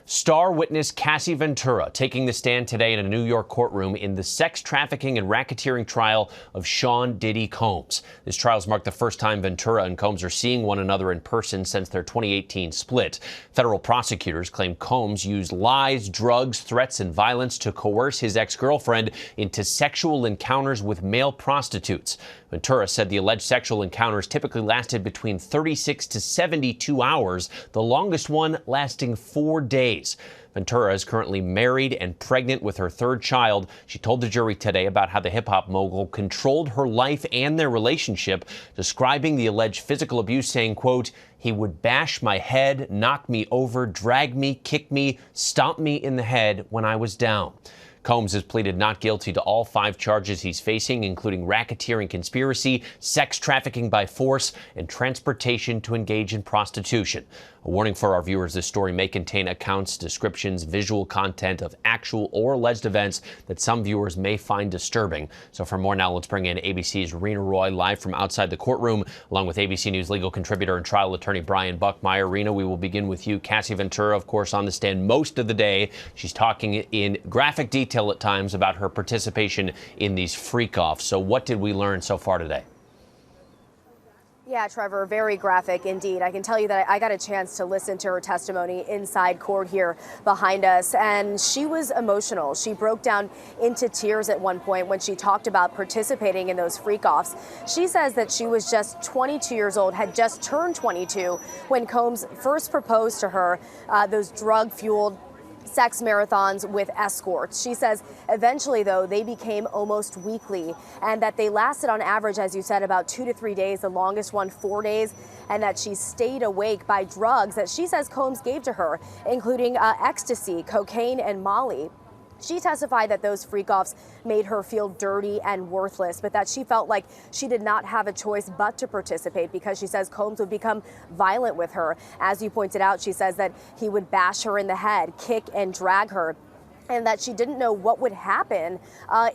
Star witness Cassie Ventura taking the stand today in a New York courtroom in the sex trafficking and racketeering trial of Sean Diddy Combs. This trial's marked the first time Ventura and Combs are seeing one another in person since their 2018 split. Federal prosecutors claim Combs used lies, drugs, threats, and violence to coerce his ex-girlfriend into sexual encounters with male prostitutes. Ventura said the alleged sexual encounters typically lasted between 36 to 72 hours, the longest one lasting 4 days. Ventura is currently married and pregnant with her third child. She told the jury today about how the hip-hop mogul controlled her life and their relationship, describing the alleged physical abuse, saying, quote, "He would bash my head, knock me over, drag me, kick me, stomp me in the head when I was down." Combs has pleaded not guilty to all 5 charges he's facing, including racketeering conspiracy, sex trafficking by force, and transportation to engage in prostitution. A warning for our viewers, this story may contain accounts, descriptions, visual content of actual or alleged events that some viewers may find disturbing. So for more now, let's bring in ABC's Rena Roy live from outside the courtroom, along with ABC News legal contributor and trial attorney Brian Buckmeyer. Rena, we will begin with you. Cassie Ventura, of course, on the stand most of the day. She's talking in graphic detail at times about her participation in these freak-offs. So what did we learn so far today? Yeah, Trevor, very graphic indeed. I can tell you that I got a chance to listen to her testimony inside court here behind us, and she was emotional. She broke down into tears at one point when she talked about participating in those freak-offs. She says that she was just 22 years old, had just turned 22 when Combs first proposed to her those drug-fueled sex marathons with escorts. She says eventually, though, they became almost weekly, and that they lasted on average, as you said, about 2 to 3 days, the longest one 4 days, and that she stayed awake by drugs that she says Combs gave to her, including ecstasy, cocaine, and Molly. She testified that those freak-offs made her feel dirty and worthless, but that she felt like she did not have a choice but to participate because she says Combs would become violent with her. As you pointed out, she says that he would bash her in the head, kick and drag her, and that she didn't know what would happen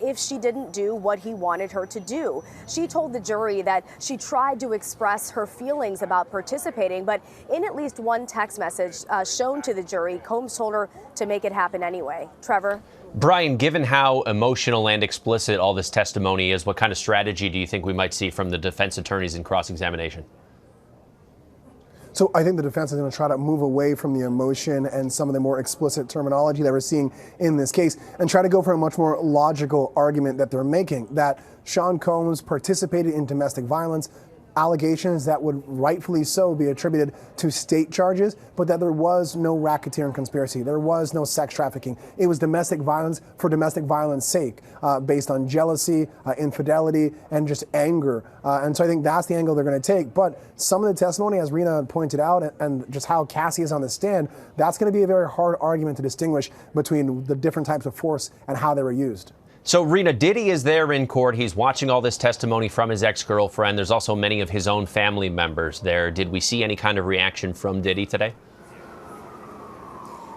if she didn't do what he wanted her to do. She told the jury that she tried to express her feelings about participating, but in at least one text message shown to the jury, Combs told her to make it happen anyway. Trevor? Brian, given how emotional and explicit all this testimony is, what kind of strategy do you think we might see from the defense attorneys in cross-examination? So I think the defense is going to try to move away from the emotion and some of the more explicit terminology that we're seeing in this case and try to go for a much more logical argument that they're making, that Sean Combs participated in domestic violence, allegations that would rightfully so be attributed to state charges, but that there was no racketeering conspiracy. There was no sex trafficking. It was domestic violence for domestic violence sake, based on jealousy, infidelity, and just anger. And so I think that's the angle they're going to take. But some of the testimony, as Rena pointed out, and just how Cassie is on the stand, that's going to be a very hard argument to distinguish between the different types of force and how they were used. So, Rena, Diddy is there in court. He's watching all this testimony from his ex-girlfriend. There's also many of his own family members there. Did we see any kind of reaction from Diddy today?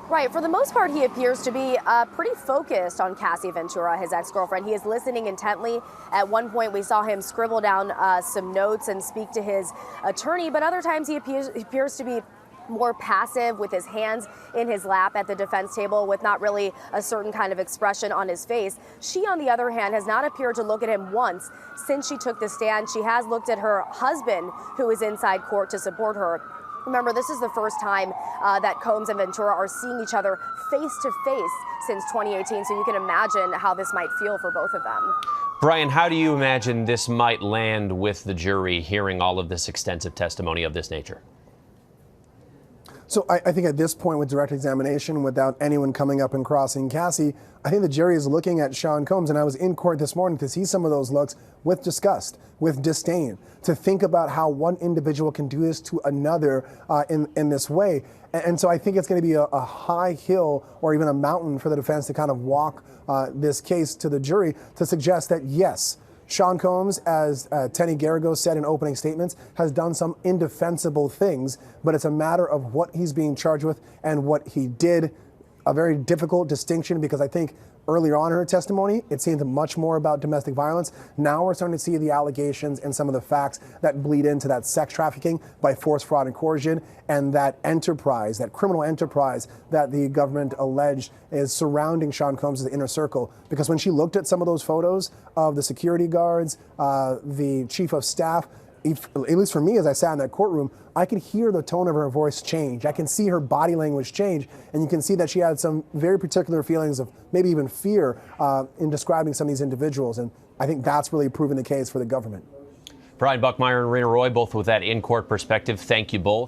Right. For the most part, he appears to be pretty focused on Cassie Ventura, his ex-girlfriend. He is listening intently. At one point, we saw him scribble down some notes and speak to his attorney, but other times he appears to be more passive with his hands in his lap at the defense table with not really a certain kind of expression on his face. She, on the other hand, has not appeared to look at him once since she took the stand. She has looked at her husband, who is inside court to support her. Remember, this is the first time that Combs and Ventura are seeing each other face to face since 2018, so you can imagine how this might feel for both of them. Brian, how do you imagine this might land with the jury hearing all of this extensive testimony of this nature? So I think at this point with direct examination, without anyone coming up and crossing Cassie, I think the jury is looking at Sean Combs, and I was in court this morning to see some of those looks with disgust, with disdain, to think about how one individual can do this to another in this way. And so I think it's going to be a high hill or even a mountain for the defense to kind of walk this case to the jury to suggest that, yes, Sean Combs, as Tenny Garrigo said in opening statements, has done some indefensible things, but it's a matter of what he's being charged with and what he did a very difficult distinction because I think earlier on in her testimony, it seemed much more about domestic violence. Now we're starting to see the allegations and some of the facts that bleed into that sex trafficking by force, fraud, and coercion, and that enterprise, that criminal enterprise that the government alleged is surrounding Sean Combs' inner circle. Because when she looked at some of those photos of the security guards, the chief of staff, at least for me, as I sat in that courtroom, I could hear the tone of her voice change. I can see her body language change, and you can see that she had some very particular feelings of maybe even fear in describing some of these individuals, and I think that's really proven the case for the government. Brian Buckmeyer and Rena Roy, both with that in-court perspective. Thank you both.